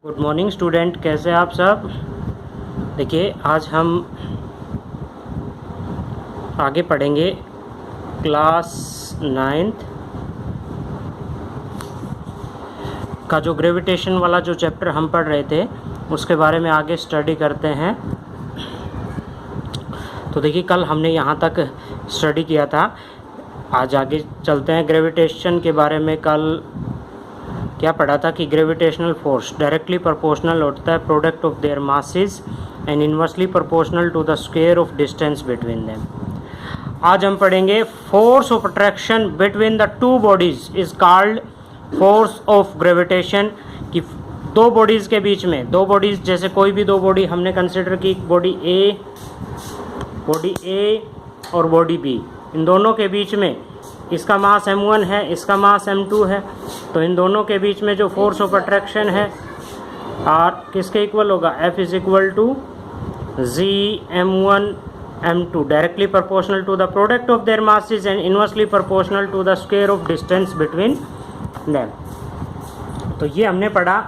Good morning student, कैसे हैं आप सब। देखिए आज हम आगे पढ़ेंगे क्लास 9th का जो ग्रेविटेशन वाला जो चैप्टर हम पढ़ रहे थे उसके बारे में आगे स्टडी करते हैं। तो देखिए कल हमने यहाँ तक स्टडी किया था, आज आगे चलते हैं। ग्रेविटेशन के बारे में कल क्या पढ़ा था कि ग्रेविटेशनल फोर्स डायरेक्टली प्रोपोर्शनल होता है product of their masses and inversely proportional to the square of distance between them. आज हम पढ़ेंगे force of attraction between the two bodies is called force of gravitation. कि दो बॉडीज़ के बीच में, दो बॉडीज़ जैसे कोई भी दो बॉडी हमने कंसिडर की, बॉडी ए और बॉडी बी, इन दोनों के बीच में इसका मास m1 है, इसका मास m2 है, तो इन दोनों के बीच में जो फोर्स ऑफ अट्रैक्शन है R किसके इक्वल होगा, F is equal to G m1 m2 directly proportional to the product of their masses and inversely proportional to the square of distance between them. तो ये हमने पढ़ा।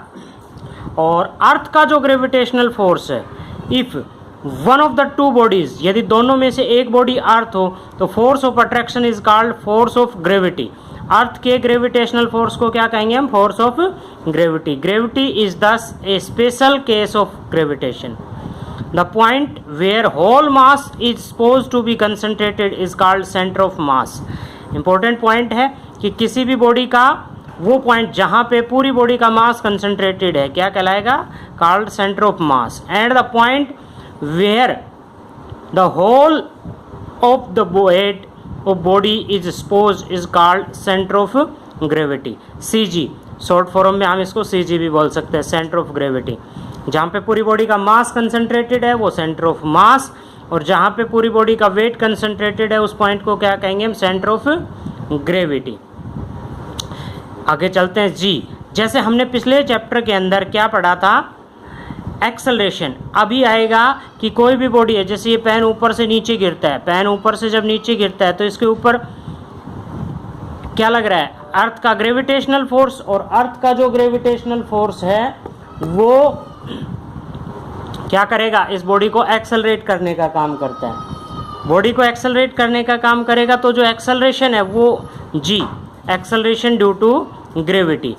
और अर्थ का जो ग्रेविटेशनल फोर्स है, if one of the two bodies, यदि दोनों में से एक बॉडी अर्थ हो तो force of attraction is called force of gravity. Earth के ग्रेविटेशनल फोर्स को क्या कहेंगे हम, force of gravity. Gravity is thus a special case of gravitation. The point where whole mass is suppose to be concentrated is called centre of mass. Important point है कि किसी भी body का वो पॉइंट जहाँ पे पूरी बॉडी का मास कंसंट्रेटेड है क्या कहलाएगा, called centre of mass. And the point where the whole of the weight of body is exposed is called center of gravity, CG। Short form में हम इसको CG भी बोल सकते हैं, सेंटर ऑफ ग्रेविटी। जहाँ पे पूरी बॉडी का मास कंसंट्रेटेड है वो सेंटर ऑफ मास, और जहाँ पे पूरी बॉडी का वेट कंसंट्रेटेड है उस पॉइंट को क्या कहेंगे हम, सेंटर ऑफ ग्रेविटी। आगे चलते हैं जी। जैसे हमने पिछले चैप्टर के अंदर क्या पढ़ा था, एक्सेलरेशन। अभी आएगा कि कोई भी बॉडी है, जैसे ये पेन ऊपर से नीचे गिरता है, पेन ऊपर से जब नीचे गिरता है तो इसके ऊपर क्या लग रहा है, अर्थ का ग्रेविटेशनल फोर्स। और अर्थ का जो ग्रेविटेशनल फोर्स है वो क्या करेगा, इस बॉडी को एक्सेलरेट करने का काम करता है। बॉडी को एक्सेलरेट करने का काम करेगा तो जो एक्सेलरेशन है वो g, acceleration due to gravity,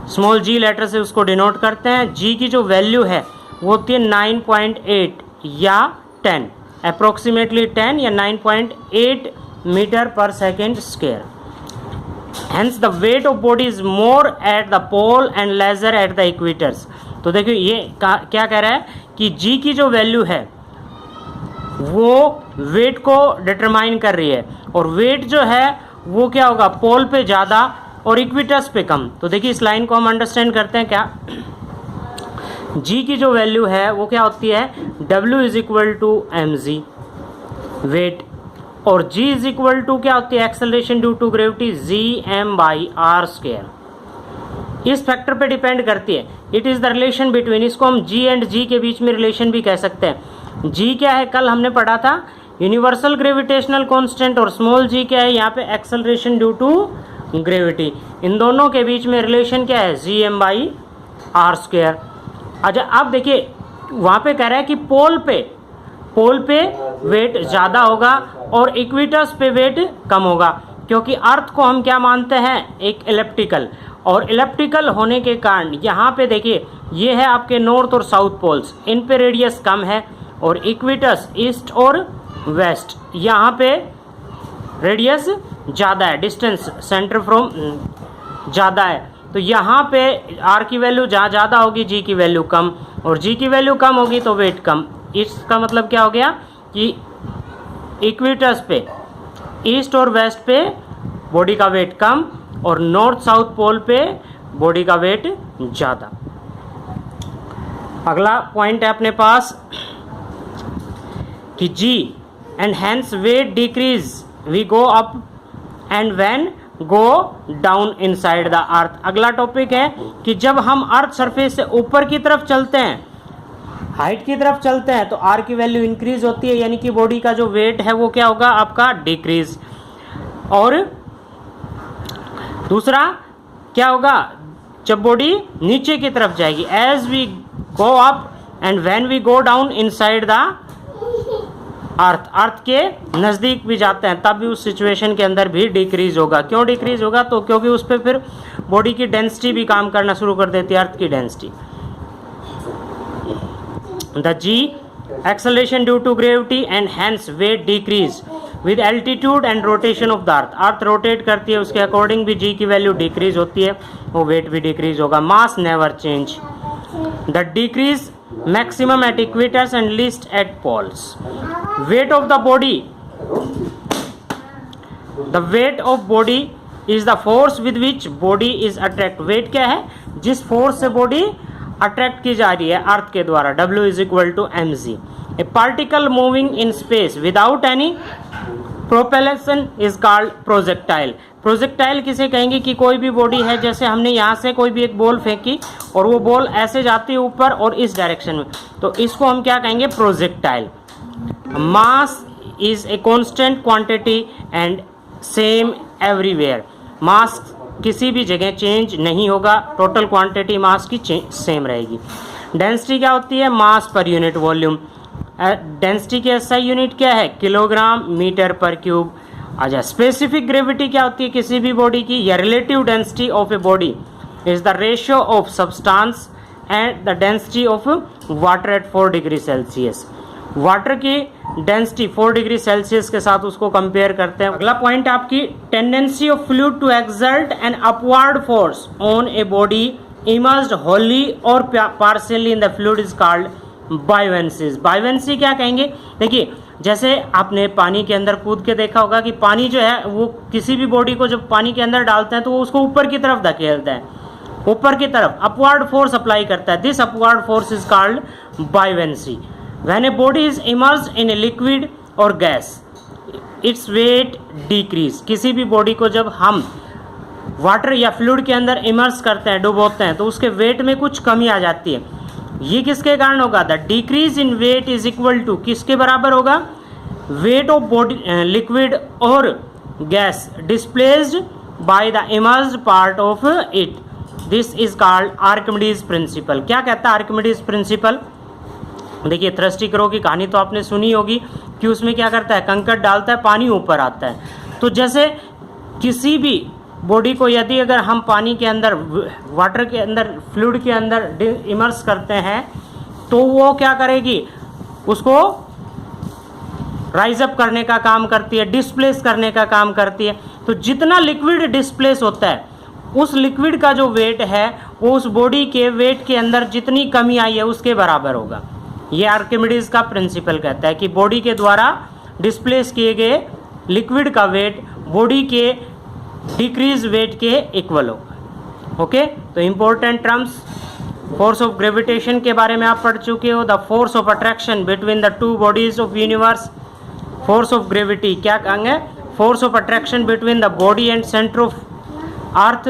small g letter से उसको डिनोट करते हैं। जी की जो वैल्यू है वो होती है 9.8 या 10, अप्रोक्सीमेटली 10 या 9.8 मीटर पर second square. Hence the weight of body is more at the pole and lesser at the equators. तो देखिए ये क्या कह रहा है कि जी की जो वैल्यू है वो वेट को डिटरमाइन कर रही है, और वेट जो है वो क्या होगा, पोल पे ज़्यादा और इक्विटस पे कम। तो देखिए इस लाइन को हम अंडरस्टैंड करते हैं क्या, जी की जो वैल्यू है वो क्या होती है, W is equal to m g weight, और G इज इक्वल टू क्या होती है, acceleration due to gravity, Gm/r²। इस फैक्टर पे डिपेंड करती है। It is the relation between, इसको हम G एंड G के बीच में रिलेशन भी कह सकते हैं। G क्या है, कल हमने पढ़ा था यूनिवर्सल ग्रेविटेशनल कॉन्स्टेंट, और स्मॉल g क्या है, यहाँ पे एक्सेलरेशन ड्यू टू ग्रेविटी। इन दोनों के बीच में रिलेशन क्या है, Gm/r²। अच्छा अब देखिए वहाँ पे कह रहा है कि पोल पे वेट ज़्यादा होगा और इक्वेटस पे वेट कम होगा, क्योंकि अर्थ को हम क्या मानते हैं, एक इलिप्टिकल, और इलिप्टिकल होने के कारण यहाँ पे देखिए ये है आपके नॉर्थ और साउथ पोल्स, इन पे रेडियस कम है, और इक्वेटस ईस्ट और वेस्ट यहाँ पे रेडियस ज़्यादा है, डिस्टेंस सेंटर फ्रॉम ज़्यादा है। तो यहाँ पे आर की वैल्यू जहाँ ज़्यादा होगी जी की वैल्यू कम, और जी की वैल्यू कम होगी तो वेट कम। इसका मतलब क्या हो गया कि इक्वेटस पे, ईस्ट और वेस्ट पे बॉडी का वेट कम, और नॉर्थ साउथ पोल पे बॉडी का वेट ज़्यादा। अगला पॉइंट है अपने पास कि g and hence weight decrease we go up and when go down inside the earth. अगला टॉपिक है कि जब हम अर्थ सरफेस से ऊपर की तरफ चलते हैं, हाइट की तरफ चलते हैं, तो आर की वैल्यू इंक्रीज होती है, यानी कि बॉडी का जो वेट है वो क्या होगा आपका, डिक्रीज। और दूसरा क्या होगा, जब बॉडी नीचे की तरफ जाएगी, as we go up and when we go down inside the earth के नज़दीक भी जाते हैं तब भी उस सिचुएशन के अंदर भी डिक्रीज होगा। क्यों डिक्रीज होगा? तो क्योंकि उस पर फिर बॉडी की डेंसिटी भी काम करना शुरू कर देती है, अर्थ की density. The g acceleration due to gravity and hence weight decrease with altitude and rotation of the earth. Earth rotate करती है, उसके अकॉर्डिंग भी जी की वैल्यू डिक्रीज होती है, वो वेट भी डिक्रीज होगा। Mass never change. The decrease maximum at equators and least at poles. Weight of the body, the weight of body is the force with which body is attract. weight क्या है? जिस force से body attract की जा रही है अर्थ के द्वारा। W is equal to mg. A particle moving in space without any propulsion is called projectile. Projectile किसे कहेंगे? कि कोई भी बॉडी है, जैसे हमने यहाँ से कोई भी एक बॉल फेंकी और वो बॉल ऐसे जाती है ऊपर और इस डायरेक्शन में, तो इसको हम क्या कहेंगे? Projectile. Mass is a constant quantity and same everywhere. Mass किसी भी जगह चेंज नहीं होगा, टोटल क्वांटिटी मास की सेम रहेगी। डेंसिटी क्या होती है? मास पर यूनिट वॉल्यूम। डेंसिटी की एसआई यूनिट क्या है? किलोग्राम मीटर पर क्यूब। अच्छा, स्पेसिफिक ग्रेविटी क्या होती है किसी भी बॉडी की? या relative density of a body is the ratio of substance and the density of water at 4 degree Celsius. Water की डेंसिटी 4 डिग्री सेल्सियस के साथ उसको कंपेयर करते हैं। अगला पॉइंट आपकी tendency of fluid to exert an upward force on a body immersed Holi और partially in the fluid is called buoyancy. Buoyancy क्या कहेंगे? देखिए, जैसे आपने पानी के अंदर कूद के देखा होगा कि पानी जो है वो किसी भी बॉडी को जब पानी के अंदर डालते हैं तो वो उसको ऊपर की तरफ धकेलता है, ऊपर की तरफ अपवर्ड फोर्स अप्लाई करता है। This upward force is called buoyancy. When A body is immersed in a liquid और गैस इट्स वेट डिक्रीज। किसी भी बॉडी को जब हम वाटर या फ्लूइड के अंदर इमर्स करते हैं, डुबोते हैं, तो उसके वेट में कुछ कमी आ जाती है। ये किसके कारण होगा? The decrease in weight is equal to किसके बराबर होगा? वेट ऑफ बॉडी लिक्विड और gas displaced by the immersed part of it. This is called Archimedes principle. क्या कहता है आर्किमिडीज प्रिंसिपल? देखिए, थ्रस्टिकरो की कहानी तो आपने सुनी होगी कि उसमें क्या करता है? कंकड़ डालता है, पानी ऊपर आता है। तो जैसे किसी भी बॉडी को यदि अगर हम पानी के अंदर, वाटर के अंदर, फ्लूइड के अंदर इमर्स करते हैं तो वो क्या करेगी? उसको राइज अप करने का काम करती है, डिस्प्लेस करने का काम करती है। तो जितना लिक्विड डिस्प्लेस होता है उस लिक्विड का जो वेट है वो उस बॉडी के वेट के अंदर जितनी कमी आई है उसके बराबर होगा। ये आर्किमिडीज का प्रिंसिपल कहता है कि बॉडी के द्वारा डिस्प्लेस किए गए लिक्विड का वेट बॉडी के डिक्रीज वेट के इक्वल होगा। ओके, तो important terms, force of gravitation के बारे में आप पढ़ चुके हो। The force of attraction between the two bodies of universe. Force of gravity क्या कहेंगे? Force of attraction between the body and centre of earth.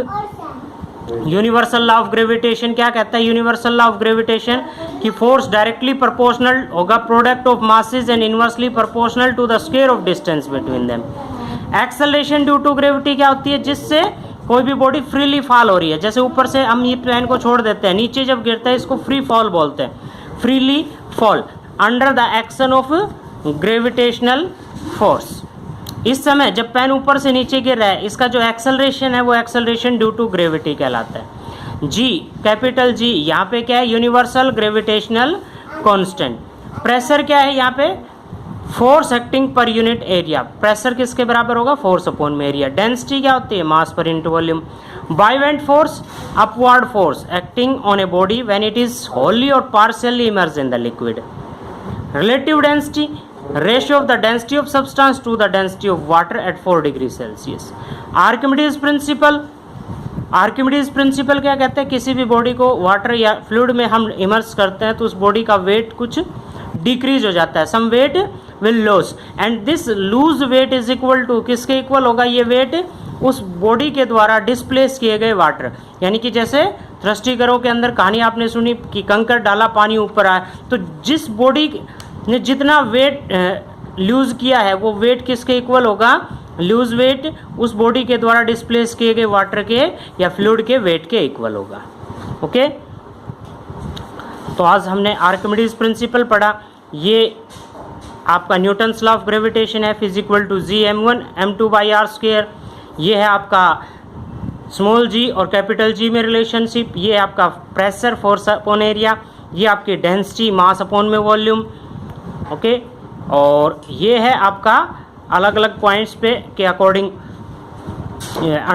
Universal law of gravitation क्या कहता है? यूनिवर्सल लॉ ऑफ ग्रेविटेशन कि force directly proportional होगा product of masses and inversely proportional to the square of distance between them. Acceleration due to gravity क्या होती है? जिससे कोई भी बॉडी फ्रीली फॉल हो रही है। जैसे ऊपर से हम ये प्लेन को छोड़ देते हैं, नीचे जब गिरता है इसको फ्री फॉल बोलते हैं, freely fall under the action of gravitational force. इस समय जब पेन ऊपर से नीचे गिर रहा है, इसका जो एक्सेलरेशन है वो एक्सेलरेशन ड्यू टू ग्रेविटी कहलाता है। जी, कैपिटल जी यहाँ पे क्या है? Universal gravitational constant. प्रेशर क्या है यहाँ पे? Force acting per unit area. Pressure किसके बराबर होगा? फोर्स अपॉन में एरिया। डेंसिटी क्या होती है? Mass per into volume. Buoyant force, upward force acting on a body when it is wholly और partially immersed in the liquid. Relative density, ratio of the density of substance to the density of water at 4 degree Celsius. Archimedes principle, Archimedes principle क्या कहते हैं? किसी भी body को water या fluid में हम इमर्स करते हैं तो उस बॉडी का वेट कुछ डिक्रीज हो जाता है, some weight will loss, and this lose weight is equal to किसके इक्वल होगा? ये वेट उस बॉडी के द्वारा डिस्प्लेस किए गए वाटर। यानी कि जैसे थ्रस्टिकरो के अंदर कहानी आपने सुनी कि कंकड़ डाला, पानी ऊपर आया, तो जिस बॉडी ने जितना वेट लूज किया है वो वेट किसके इक्वल होगा, लूज वेट उस बॉडी के द्वारा डिस्प्लेस किए गए वाटर के या फ्लूइड के वेट के इक्वल होगा। ओके, तो आज हमने आर्किमिडीज प्रिंसिपल पढ़ा। ये आपका न्यूटन्स लॉ ऑफ ग्रेविटेशन है, F = G m1 m2 by r square. ये है आपका स्मॉल जी और कैपिटल जी में रिलेशनशिप। ये है आपका प्रेशर, फोर्स अपॉन एरिया। ये आपकी डेंसिटी, मास अपॉन में वॉल्यूम। ओके, और ये है आपका अलग अलग पॉइंट्स पे के अकॉर्डिंग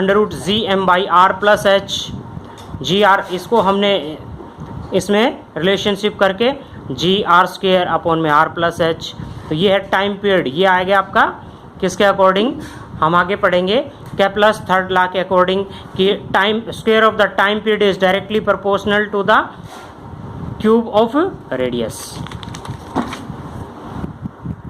√Gm/r + h gr, इसको हमने इसमें रिलेशनशिप करके gr² अपॉन में r + h। तो ये है टाइम पीरियड, ये आएगा आपका किसके अकॉर्डिंग, हम आगे पढ़ेंगे केप्लर्स थर्ड लॉ के अकॉर्डिंग कि time square of the time period is directly proportional to the cube of radius.